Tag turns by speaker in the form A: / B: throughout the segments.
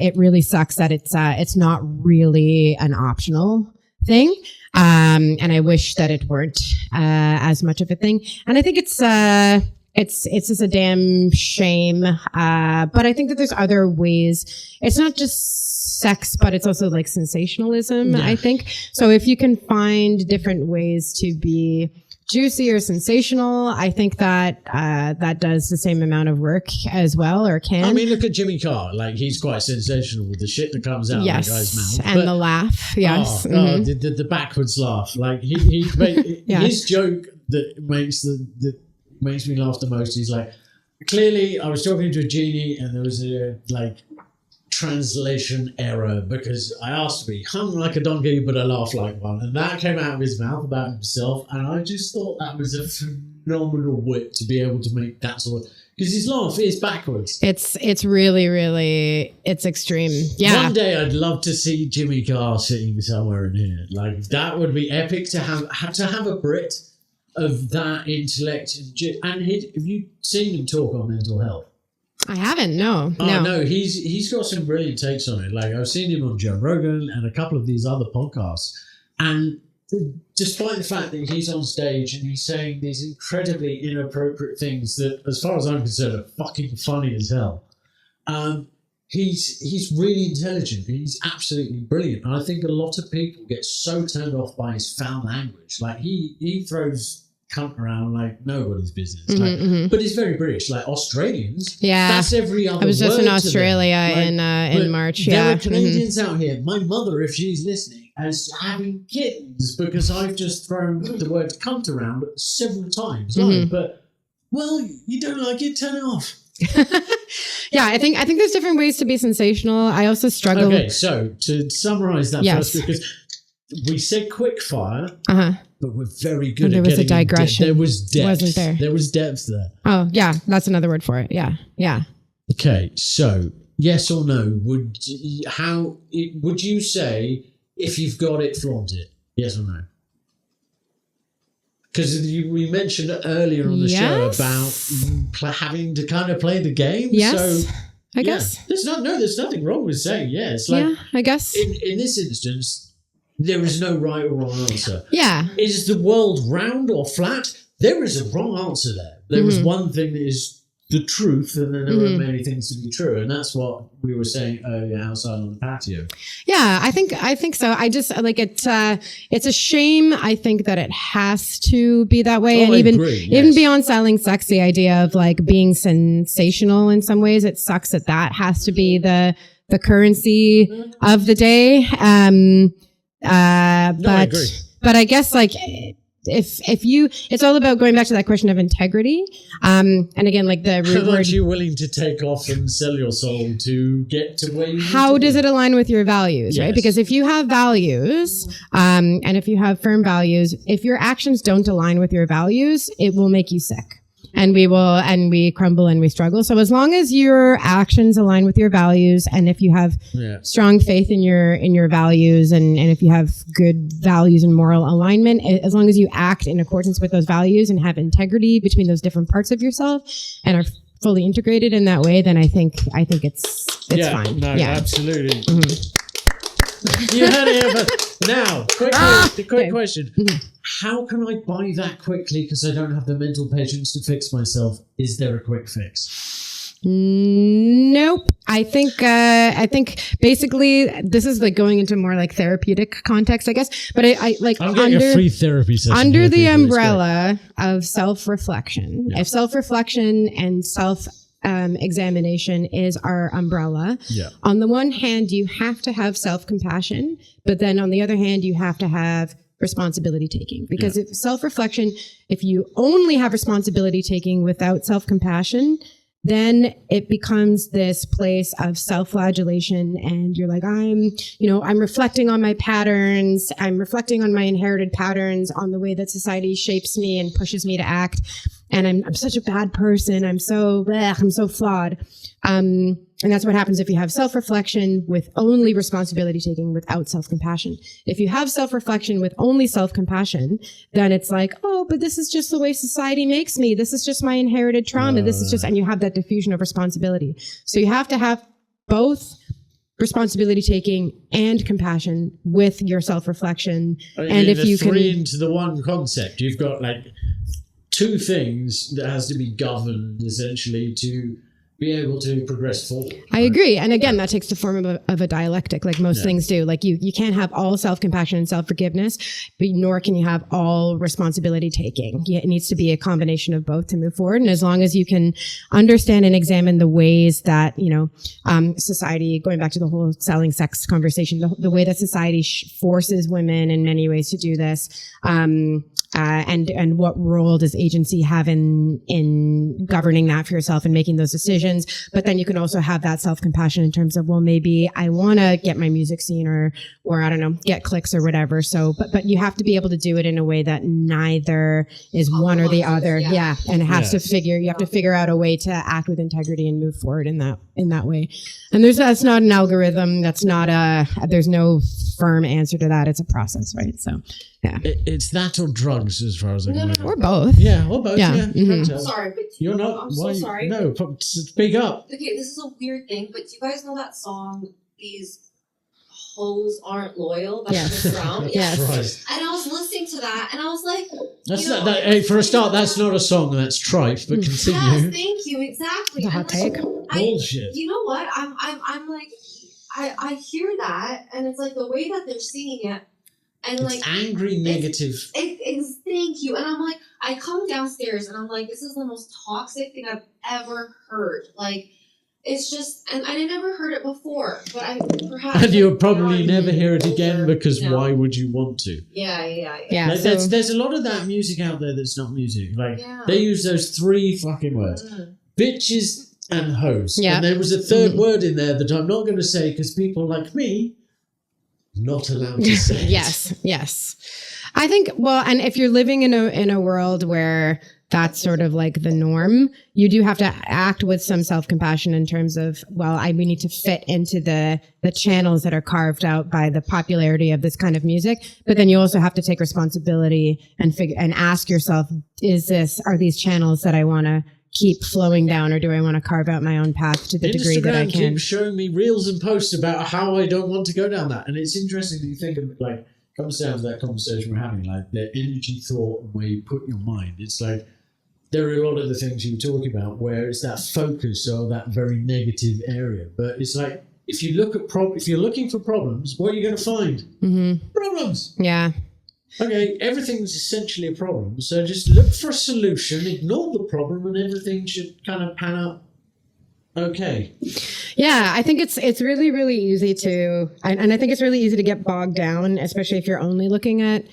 A: it really sucks that it's not really an optional thing. And I wish that it weren't as much of a thing. And I think it's just a damn shame. But I think that there's other ways. It's not just sex, but it's also like sensationalism, I think. So if you can find different ways to be juicy or sensational, I think that that does the same amount of work as well, or can.
B: I mean, look at Jimmy Carr. Like, he's quite sensational with the shit that comes out of the guy's mouth.
A: And the laugh, yes.
B: The backwards laugh. Like, his joke that makes me laugh the most, he's like, clearly I was talking to a genie and there was a, translation error because I asked to be hung like a donkey but I laugh like one, and that came out of his mouth about himself, and I just thought that was a phenomenal wit to be able to make that sort of, because his laugh is backwards. It's really, really, it's extreme. Yeah. One day I'd love to see Jimmy Carr sitting somewhere in here. Like, that would be epic to have a Brit of that intellect. And have you seen him talk on mental health?
A: I haven't, no.
B: No, he's got some brilliant takes on it. Like, I've seen him on Joe Rogan and a couple of these other podcasts. And despite the fact that he's on stage and he's saying these incredibly inappropriate things that, as far as I'm concerned, are fucking funny as hell, he's really intelligent. He's absolutely brilliant. And I think a lot of people get so turned off by his foul language. Like, he throws cunt around like nobody's business. But it's very British. Like, Australians, that's every other word. I was just in Australia in March. There are Canadians out here. My mother, if she's listening, is having kittens because I've just thrown the word cunt around several times. But, well, you don't like it, turn it off.
A: Yeah, I think there's different ways to be sensational. I also struggle.
B: Okay, so to summarize that first, because we said quick fire, but we're very good at getting... There was a digression. There was depth. Wasn't there? There was depth there.
A: Oh, yeah, that's another word for it. Yeah.
B: Okay, so yes or no, would you say, if you've got it, flaunt it? Yes or no? Because we mentioned earlier on the show about having to kind of play the game.
A: Yes, so, I guess.
B: There's nothing wrong with saying yes. Like,
A: I guess.
B: In this instance, there is no right or wrong answer.
A: Yeah.
B: Is the world round or flat? There is a wrong answer there. There is one thing that is the truth, and then there are many things to be true, and that's what we were saying earlier outside on the patio.
A: Yeah, I think so. I just like it. It's a shame. I think that it has to be that way, and even beyond selling sex, the idea of like being sensational in some ways, it sucks that has to be the currency of the day.
B: I agree.
A: But I guess like. It's all about going back to that question of integrity. And again, like the root word.
B: Aren't you willing to take off and sell your soul to get to where you
A: How does it align with your values, right? Because if you have values, and if you have firm values, if your actions don't align with your values, it will make you sick. And we crumble and we struggle. So as long as your actions align with your values, and if you have strong faith in your values, and if you have good values and moral alignment, as long as you act in accordance with those values and have integrity between those different parts of yourself and are fully integrated in that way, then I think it's fine.
B: No, absolutely. You heard it here first. Now, quick question. How can I buy that quickly because I don't have the mental patience to fix myself? Is there a quick fix?
A: Nope. I think basically this is like going into more like therapeutic context, I guess. But I'm
B: getting a free therapy session
A: under the umbrella of self-reflection. Yeah. If self-reflection and examination is our umbrella. Yeah. On the one hand, you have to have self-compassion, but then on the other hand, you have to have responsibility taking. Because if self-reflection, if you only have responsibility taking without self-compassion, then it becomes this place of self-flagellation, and you're like, I'm reflecting on my patterns. I'm reflecting on my inherited patterns, on the way that society shapes me and pushes me to act. And I'm such a bad person. I'm so flawed. And that's what happens if you have self-reflection with only responsibility taking without self-compassion. If you have self-reflection with only self-compassion, then it's like, oh, but this is just the way society makes me. This is just my inherited trauma. And you have that diffusion of responsibility. So you have to have both responsibility taking and compassion with your self-reflection.
B: And if you three into the one concept, you've got like two things that has to be governed essentially to be able to progress forward.
A: I agree. And again, that takes the form of a dialectic, like most things do. Like you can't have all self-compassion and self-forgiveness, but nor can you have all responsibility taking. It needs to be a combination of both to move forward. And as long as you can understand and examine the ways that, society, going back to the whole selling sex conversation, the way that society forces women in many ways to do this, and what role does agency have in governing that for yourself and making those decisions. But then you can also have that self-compassion in terms of, well, maybe I want to get my music seen or I don't know, get clicks or whatever. So, but you have to be able to do it in a way that neither is one or the other. Yeah. And it has you have to figure out a way to act with integrity and move forward in that way. And that's not an algorithm. There's no firm answer to that. It's a process, right? So, yeah.
B: It's that or drugs, as far as I know.
A: Or both.
B: Yeah, or both. Yeah.
C: Mm-hmm. Sorry, but
B: you're not.
C: I'm so sorry.
B: No, speak up.
C: Okay, this is a weird thing, but do you guys know that song, These Hoes Aren't Loyal? That's the sound.
A: Yes.
B: Right.
C: And I was listening to that, and I was like,
B: hey, for a start, that's not a song. That's tripe. But continue.
C: Yes, thank you. Exactly.
A: The hot take.
B: Bullshit.
C: You know what? I'm like, I hear that, and it's like the way that they're singing it. And
B: it's
C: like
B: angry, negative.
C: Thank you. And I'm like, I come downstairs and I'm like, this is the most toxic thing I've ever heard. Like, it's just, and I never heard it before, but I perhaps.
B: And you'll probably never hear it again because why would you want to?
C: Yeah.
B: Like, there's a lot of that music out there that's not music. Like they use those three fucking words, bitches and hoes. Yeah. And there was a third word in there that I'm not going to say because people like me. Not allowed to say
A: yes. I think, well, and if you're living in a world where that's sort of like the norm, you do have to act with some self-compassion in terms of, well, we need to fit into the channels that are carved out by the popularity of this kind of music. But then you also have to take responsibility and ask yourself, are these channels that I want to keep flowing down, or do I want to carve out my own path to the degree that I can?
B: Keeps showing me reels and posts about how I don't want to go down that, and it's interesting that you think of like comes down to that conversation we're having, like the energy, thought, and where you put your mind. It's like there are a lot of the things you were talking about where it's that focus or that very negative area, but it's like if you look at if you're looking for problems, what are you going to find? Problems.
A: Yeah.
B: Okay, everything's essentially a problem, so just look for a solution, ignore the problem, and everything should kind of pan out okay.
A: Yeah, I think it's really, really easy to, and I think it's really easy to get bogged down, especially if you're only looking at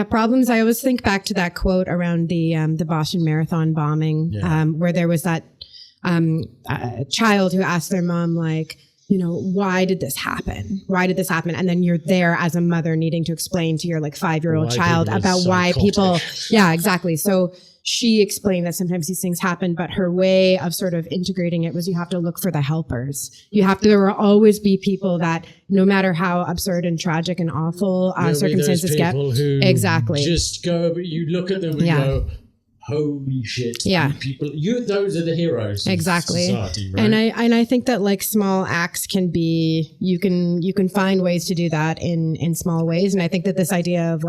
A: problems. I always think back to that quote around the Boston Marathon bombing, where there was that child who asked their mom, like, why did this happen? Why did this happen? And then you're there as a mother needing to explain to your 5-year-old child about why people, yeah, exactly. So she explained that sometimes these things happen, but her way of sort of integrating it was you have to look for the helpers. There will always be people that no matter how absurd and tragic and awful circumstances get. Exactly.
B: Just go, you look at them and go, holy shit.
A: Yeah.
B: People, those are the heroes.
A: Exactly.
B: Of society, right?
A: And I think that small acts can be, you can find ways to do that in small ways. And I think that this idea of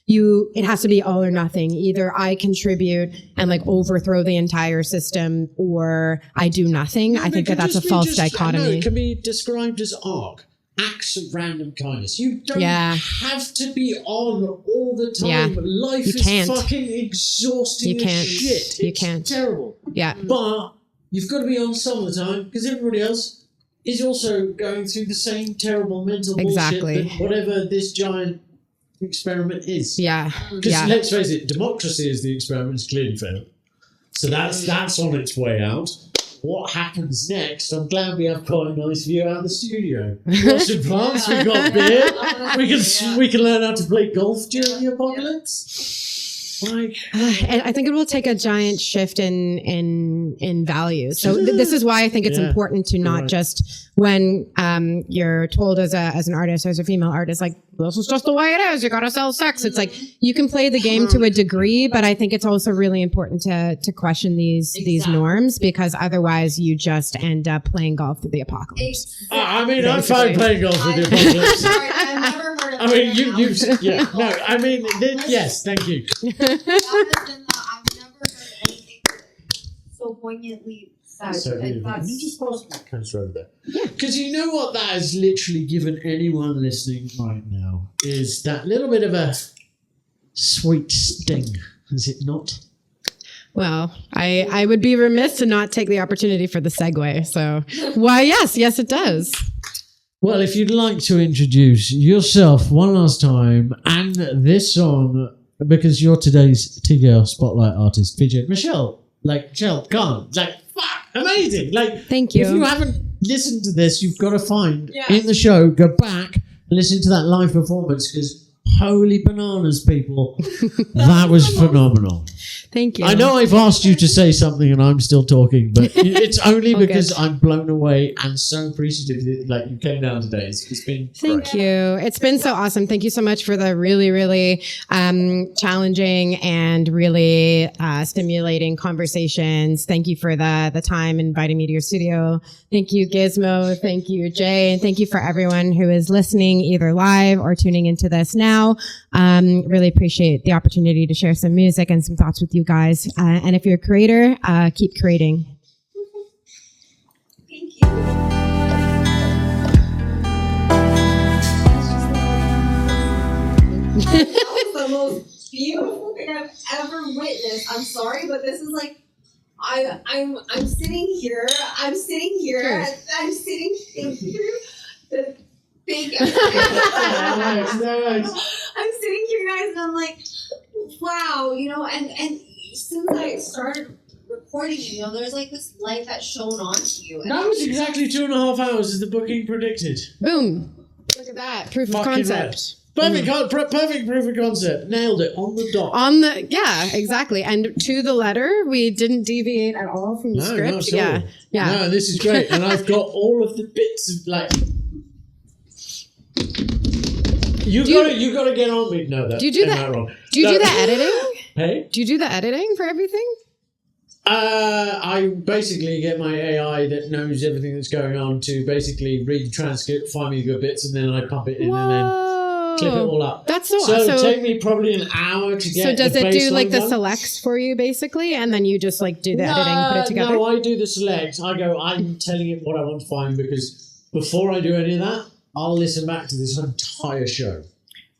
A: it has to be all or nothing. Either I contribute and overthrow the entire system, or I do nothing. I think that's a false dichotomy.
B: No, it can be described as arc. Acts of random kindness. You don't have to be on all the time.
A: Yeah.
B: Life is fucking exhausting as shit.
A: You can't.
B: It's terrible.
A: Yeah.
B: But you've got to be on some of the time because everybody else is also going through the same terrible mental bullshit that whatever this giant experiment is.
A: Yeah.
B: Because let's face it, democracy as the experiment has clearly failed. So that's on its way out. What happens next? I'm glad we have quite a nice view out of the studio. What's in plants? We've got beer. We can learn how to play golf during the apocalypse. Like,
A: And I think it will take a giant shift in values. So this is why I think it's important to not just when you're told as an artist, as a female artist, like, this is just the way it is. You got to sell sex. It's like you can play the game to a degree, but I think it's also really important to question these norms, because otherwise you just end up playing golf through the apocalypse.
B: I mean, I'm fine playing golf with the apocalypse.
C: Sorry, I've never heard of
B: I mean, yes, thank you.
C: I've never heard anything so poignantly sad.
B: So can you just pass me that coaster over there? Because you know what that has literally given anyone listening right now is that little bit of a sweet sting, is it not?
A: Well, I would be remiss to not take the opportunity for the segue. So, why, yes, it does.
B: Well, if you'd like to introduce yourself one last time and this song, because you're today's T-Girl Spotlight artist, featured Michelle. Like, Michelle, come. Like, fuck, amazing. Like,
A: thank you.
B: If you haven't listened to this, you've got to find in the show, go back and listen to that live performance, because holy bananas, people. That was phenomenal.
A: Thank you.
B: I know I've asked you to say something and I'm still talking, but it's only because I'm blown away and so appreciative that, like, you came down today. It's been
A: Thank you. It's been so awesome. Thank you so much for the really, really challenging and really stimulating conversations. Thank you for the time inviting me to your studio. Thank you, Gizmo. Thank you, Jay. And thank you for everyone who is listening either live or tuning into this now. Really appreciate the opportunity to share some music and some thoughts with you guys. And if you're a creator, keep creating.
C: Thank you. That was the most beautiful thing I've ever witnessed. I'm sorry, but this is like, I'm sitting here. I'm sitting here.
A: Cheers.
C: I'm sitting here. Thank you.
B: nice.
C: I'm sitting here, guys, and I'm like, wow, and since I started recording, there's like this light that shone onto you. And
B: That was exactly 2.5 hours as the booking predicted.
A: Boom. Look at that. Proof of
B: Fucking
A: concept.
B: Perfect proof of concept. Nailed it on the dot.
A: Yeah, exactly. And to the letter, we didn't deviate at all from the script.
B: Not at all.
A: Yeah.
B: No, this is great. And I've got all of the bits of, like... You got to get on me. No, that.
A: Do you do that? Do you do the editing?
B: Hey?
A: Do you do the editing for everything?
B: I basically get my AI that knows everything that's going on to basically read the transcript, find me the good bits, and then I pump it in and then clip it all up.
A: That's so
B: it'll take me probably an hour to get.
A: So does
B: the
A: it do like the
B: done.
A: selects for you basically, and then you just like do the editing, put it together?
B: No, I do the select. I'm telling it what I want to find, because before I do any of that, I'll listen back to this entire show.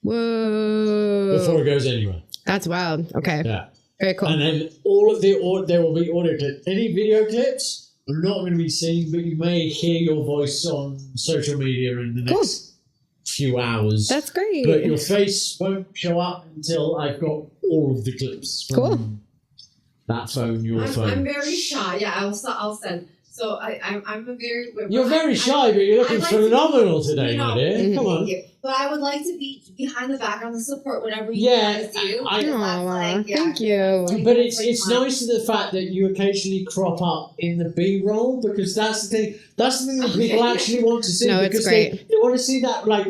A: Whoa.
B: Before it goes anywhere.
A: That's wild. Okay.
B: Yeah.
A: Very cool.
B: And then all of there will be audio clips. Any video clips are not going to be seen, but you may hear your voice on social media in the next few hours.
A: That's great.
B: But your face won't show up until I've got all of the clips from that phone, your phone.
C: I'm very shy. Yeah, I'll send. So I'm a very.
B: You're very shy, but you're looking phenomenal today, my dear. Come on.
C: But I would like to be behind the background to support whatever you guys do.
A: Thank you.
B: But it's nice to the fact that you occasionally crop up in the B-roll, because that's the thing. That's the thing that people actually want to see.
A: No,
B: because
A: it's great.
B: They want to see that, like,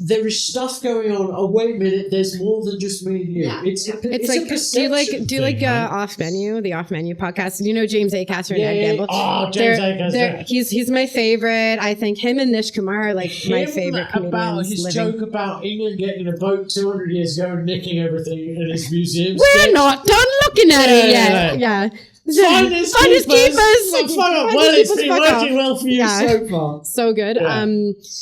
B: there is stuff going on. Oh, wait a minute, there's more than just me and you.
C: Yeah.
B: It's
A: like,
B: do you like
A: Off Menu, the Off Menu podcast? You know James Acaster and Ed Gamble?
B: Oh, James Acaster.
A: He's my favorite. I think him and Nish Kumar are like my favorite comedians
B: about his
A: living.
B: joke about England getting a boat 200 years ago and nicking everything in his museum.
A: We're not done looking at it yet. Yeah.
B: Finders keepers. Well, it's been working well for you so far.
A: So good.
B: Yeah.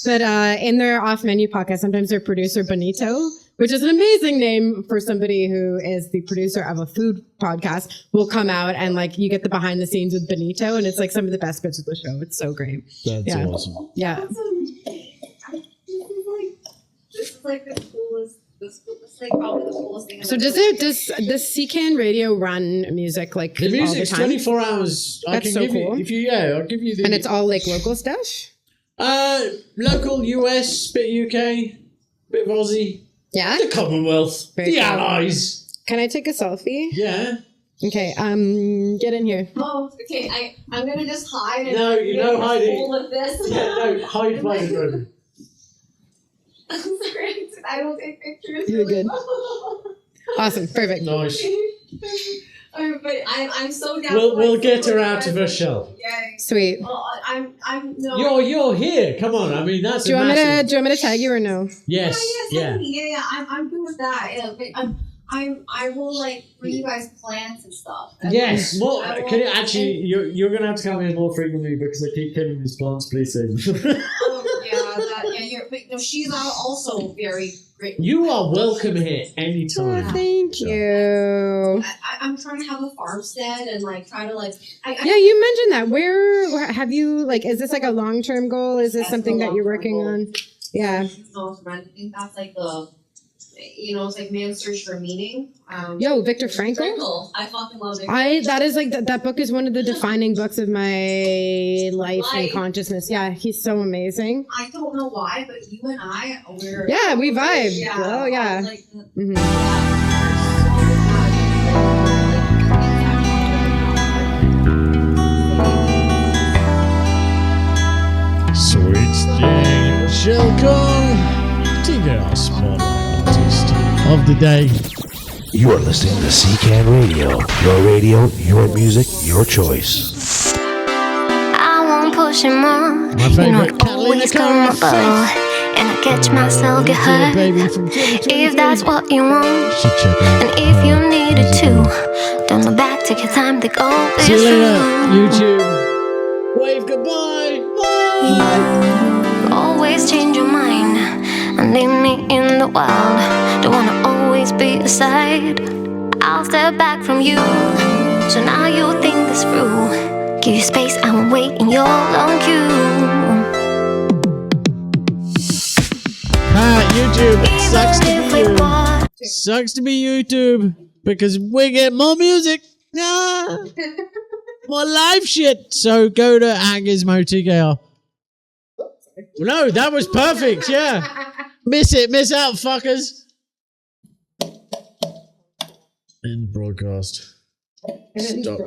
A: But in their Off Menu podcast, sometimes their producer Benito, which is an amazing name for somebody who is the producer of a food podcast, will come out and like you get the behind the scenes with Benito, and it's like some of the best bits of the show. It's so great.
B: That's awesome.
A: Yeah.
C: This is like the coolest. This is like probably the coolest thing.
A: So does CCAN radio run music like
B: the music's
A: all the time?
B: 24 hours.
A: That's so cool.
B: I'll give you the.
A: And it's all like local stuff?
B: Local, US, bit UK, bit of Aussie.
A: Yeah.
B: The Commonwealth.
A: Very
B: the
A: cool.
B: Allies.
A: Can I take a selfie?
B: Yeah.
A: Okay, get in here.
C: Oh, okay. I'm gonna just hide. And
B: No, you know hiding.
C: Full of this.
B: Yeah, no, hide by the room.
C: I'm sorry. I don't take pictures.
A: You're good. Awesome, perfect.
B: Nice.
C: But I'm so down.
B: We'll get her out of her shell.
C: Yay.
A: Sweet.
C: Well, I'm no.
B: You're here. Come on. I mean, that's
A: Do you want me to tag you or no?
B: Yes. Yeah.
C: Yeah. I'm good with that. Yeah, but I will like bring you guys plants and stuff.
B: Yes. More.
C: I will-
B: Can you actually? You're gonna have to come in more frequently because I keep killing these plants. Please save them.
C: Oh, yeah. But no, she's also very great.
B: You are welcome here anytime.
A: Oh, thank you.
C: I'm trying to have a farmstead and like try to like.
A: Yeah, you mentioned that. Where have you like? Is this like a long-term goal? Is this
C: That's
A: something
C: the
A: that you're
C: long-term
A: working
C: goal.
A: on? Yeah.
C: No, I think that's like the. It's like man's search for meaning.
A: Yo, Viktor Frankl.
C: I fucking love Viktor.
A: That is like that book is one of the defining books of my life and consciousness. Yeah, he's so amazing.
C: I don't know why, but you and I, we're
A: We vibe.
C: Yeah,
A: Oh yeah.
C: Like,
A: Mhm.
B: Sweet Sting Shilkong, TKR Spotlight Artist of the Day.
D: You are listening to CCAN Radio. Your radio, your music, your choice.
E: I won't push him on.
B: My favourite,
E: You know, I
B: Catalina
E: always come
B: Cara,
E: above, and I catch myself get hurt. If that's what you want,
B: Should check out.
E: and if you need it too, don't look back, take your time, think all this
B: See you later,
E: through.
B: YouTube. Wave goodbye. Bye.
E: Always change your mind and leave me in the wild. Don't wanna always be aside. I'll step back from you, so now you'll think this through. Give you space, I won't wait in your long queue.
B: YouTube. It sucks to
E: Even
B: be
E: if we
B: you.
E: walk
B: Sucks to be YouTube because we get more music. More live shit. So go to Gizmo TKR. No, that was perfect. Yeah. Miss out, fuckers. End broadcast. Stop.